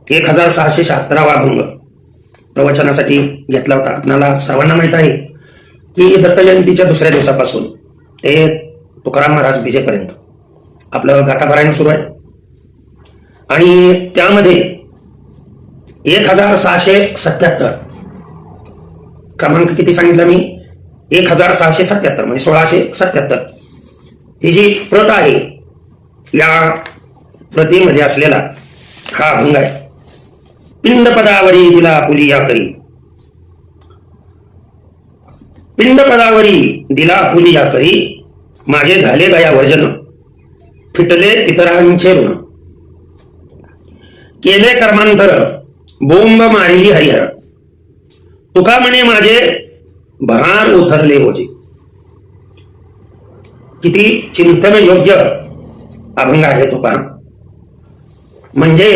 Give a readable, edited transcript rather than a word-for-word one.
1676वा अभंग प्रवचनासाठी घेतला होता. आपल्याला सर्वांना माहित आहे की दत्त जयंतीच्या दुसऱ्या दिवसापासून ते तुकाराम महाराज विजेपर्यंत आपलं गाथापारायण सुरू आहे. आणि त्यामध्ये 1677 क्रमांक किती सांगितला मी? 1677 म्हणजे 1677 ही जी प्रत आहे, या प्रतीमध्ये असलेला हा अभंग आहे. पिंडपदावरी दिला पुलिया करी, पिंडपदावरी दिला पुलिया करी, माझे झाले गया वर्जन, फिटले पितरांचे ऋण, केले कर्मांतर बोंब मारिली हरिहर, तुका म्हणे माझे भार उतरले ओझे. किती चिंतन योग्य अभंग आहे तो पहा. म्हणजे